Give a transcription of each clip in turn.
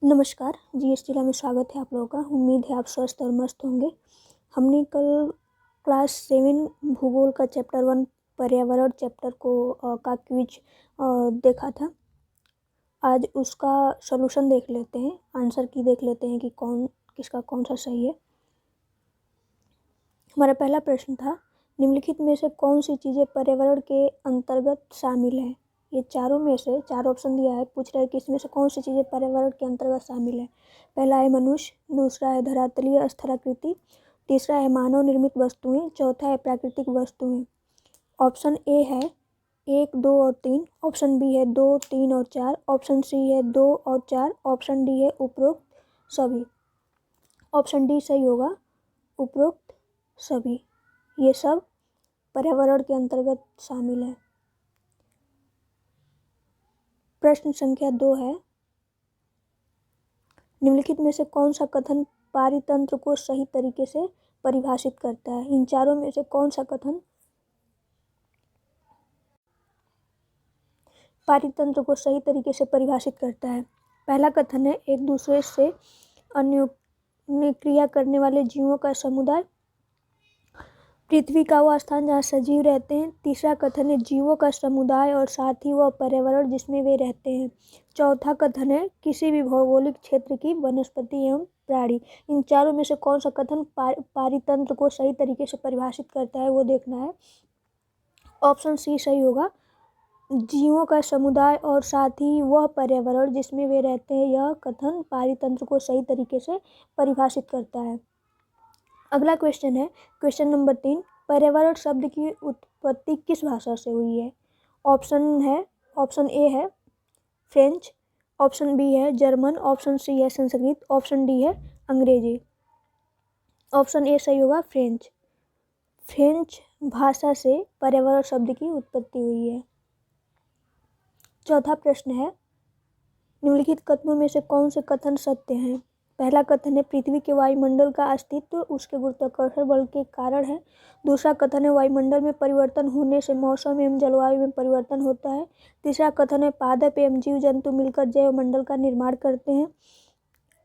नमस्कार, जीएसटी में स्वागत है आप लोगों का। उम्मीद है आप स्वस्थ और मस्त होंगे। हमने कल क्लास 7 भूगोल का चैप्टर 1 पर्यावरण चैप्टर का क्विज देखा था। आज उसका सॉल्यूशन देख लेते हैं, आंसर की देख लेते हैं कि किसका कौन सा सही है। हमारा पहला प्रश्न था, निम्नलिखित में से कौन सी चीज़ें पर्यावरण के अंतर्गत शामिल हैं। ये चारों में से 4 ऑप्शन दिया है, पूछ रहा है कि इसमें से कौन सी चीज़ें पर्यावरण के अंतर्गत शामिल है। पहला है मनुष्य, दूसरा है धरातलीय स्थलाकृति, तीसरा है मानव निर्मित वस्तुएं, चौथा है प्राकृतिक वस्तुएं। ऑप्शन ए है 1, 2 और 3, ऑप्शन बी है 2, 3 और 4, ऑप्शन सी है 2 और 4, ऑप्शन डी है उपरोक्त सभी। ऑप्शन डी सही होगा, उपरोक्त सभी। ये सब पर्यावरण के अंतर्गत शामिल है। प्रश्न संख्या 2 है, निम्नलिखित में से कौन सा कथन पारितंत्र को सही तरीके से परिभाषित करता है। इन चारों में से कौन सा कथन पारितंत्र को सही तरीके से परिभाषित करता है। पहला कथन है, एक दूसरे से अन्योन्य क्रिया करने वाले जीवों का समुदाय पृथ्वी का वह स्थान जहाँ सजीव रहते हैं। तीसरा कथन है, जीवों का समुदाय और साथ ही वह पर्यावरण जिसमें वे रहते हैं। चौथा कथन है, किसी भी भौगोलिक क्षेत्र की वनस्पति एवं प्राणी। इन चारों में से कौन सा कथन पारितंत्र को सही तरीके से परिभाषित करता है, वो देखना है। ऑप्शन सी सही होगा, जीवों का समुदाय और साथ ही वह पर्यावरण जिसमें वे रहते हैं। यह कथन पारितंत्र को सही तरीके से परिभाषित करता है। अगला क्वेश्चन है, क्वेश्चन नंबर 3, पर्यावरण शब्द की उत्पत्ति किस भाषा से हुई है। ऑप्शन ए है फ्रेंच, ऑप्शन बी है जर्मन, ऑप्शन सी है संस्कृत, ऑप्शन डी है अंग्रेजी। ऑप्शन ए सही होगा, फ्रेंच भाषा से पर्यावरण शब्द की उत्पत्ति हुई है। चौथा प्रश्न है, निम्नलिखित कथनों में से कौन से कथन सत्य हैं। पहला कथन है, पृथ्वी के वायुमंडल का अस्तित्व उसके गुरुत्वाकर्षण बल के कारण है। दूसरा कथन है, वायुमंडल में परिवर्तन होने से मौसम एवं जलवायु में परिवर्तन होता है। तीसरा कथन है, पादप एवं जीव जंतु मिलकर जैव मंडल का निर्माण करते हैं।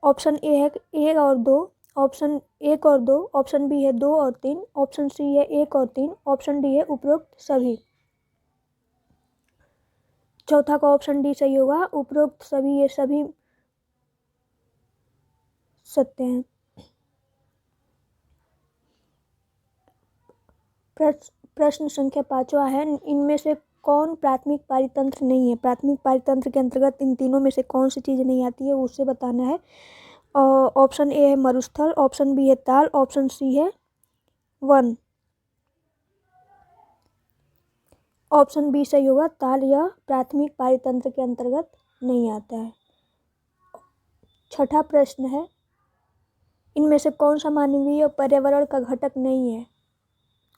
ऑप्शन ए है 1 और 2, ऑप्शन 1 और 2, ऑप्शन बी है 2 और 3, ऑप्शन सी है 1 और 3, ऑप्शन डी है उपरोक्त सभी। चौथा का ऑप्शन डी सही होगा, उपरोक्त सभी। ये सभी सत्य हैं। प्रश्न संख्या 5वां है, इनमें से कौन प्राथमिक पारितंत्र नहीं है। प्राथमिक पारितंत्र के अंतर्गत इन तीनों में से कौन सी चीज़ नहीं आती है, उससे बताना है। ऑप्शन ए है मरुस्थल, ऑप्शन बी है ताल, ऑप्शन सी है वन। ऑप्शन बी सही होगा, ताल यह प्राथमिक पारितंत्र के अंतर्गत नहीं आता है। छठा प्रश्न है, इनमें से कौन सा मानवीय पर्यावरण का घटक नहीं है।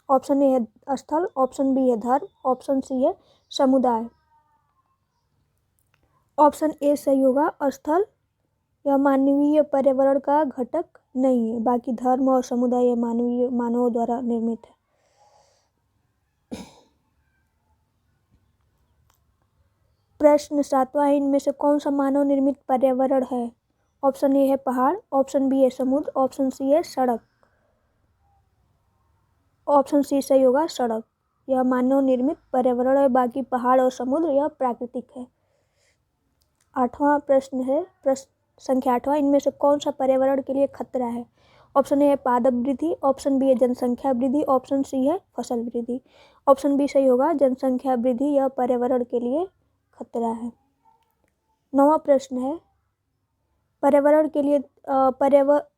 ऑप्शन ए है स्थल, ऑप्शन बी है धर्म, ऑप्शन सी है समुदाय। ऑप्शन ए सही होगा, स्थल यह मानवीय पर्यावरण का घटक नहीं है, बाकी धर्म और समुदाय यह मानवों द्वारा निर्मित है। प्रश्न 7वां है, इनमें से कौन सा मानव निर्मित पर्यावरण है। ऑप्शन ए है पहाड़, ऑप्शन बी है समुद्र, ऑप्शन सी है सड़क। ऑप्शन सी सही होगा, सड़क यह मानव निर्मित पर्यावरण है, बाकी पहाड़ और समुद्र यह प्राकृतिक है। 8वां प्रश्न है, प्रश्न संख्या 8वां, इनमें से कौन सा पर्यावरण के लिए खतरा है। ऑप्शन ए है पादप वृद्धि, ऑप्शन बी है जनसंख्या वृद्धि, ऑप्शन सी है फसल वृद्धि। ऑप्शन बी सही होगा, जनसंख्या वृद्धि यह पर्यावरण के लिए खतरा है। 9वां प्रश्न है, पर्यावरण के लिए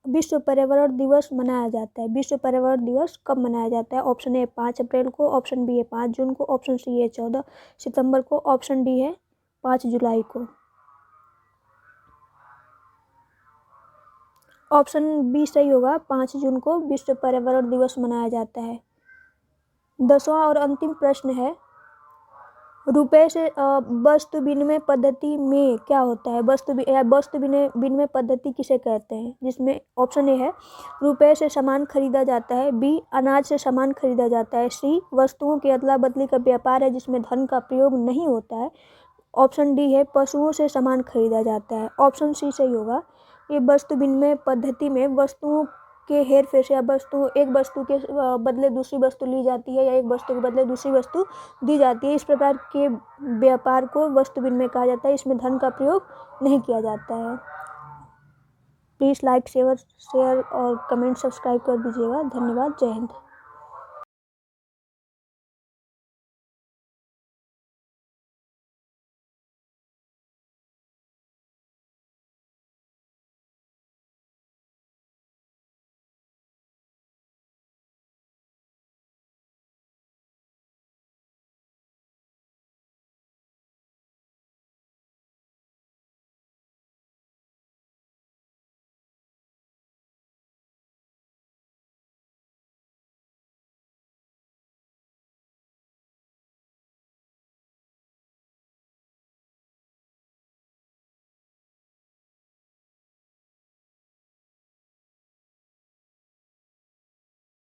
विश्व पर्यावरण दिवस मनाया जाता है। विश्व पर्यावरण दिवस कब मनाया जाता है। ऑप्शन ए 5 अप्रैल को, ऑप्शन बी है 5 जून को, ऑप्शन सी है 14 सितंबर को, ऑप्शन डी है 5 जुलाई को। ऑप्शन बी सही होगा, 5 जून को विश्व पर्यावरण दिवस मनाया जाता है। 10वां और अंतिम प्रश्न है, रुपये से वस्तु विनिमय पद्धति में क्या होता है। वस्तु विनिमय पद्धति किसे कहते हैं, जिसमें ऑप्शन ए है रुपये से सामान खरीदा जाता है, बी अनाज से सामान खरीदा जाता है, सी वस्तुओं की अदला बदली का व्यापार है जिसमें धन का प्रयोग नहीं होता है, ऑप्शन डी है पशुओं से सामान खरीदा जाता है। ऑप्शन सी सही होगा। ये वस्तु विनिमय पद्धति में वस्तुओं के हेर फेर से या एक वस्तु के बदले दूसरी वस्तु ली जाती है या एक वस्तु के बदले दूसरी वस्तु दी जाती है। इस प्रकार के व्यापार को वस्तु विनिमय कहा जाता है। इसमें धन का प्रयोग नहीं किया जाता है। प्लीज़ लाइक शेयर और कमेंट सब्सक्राइब कर दीजिएगा। धन्यवाद। जय हिंद।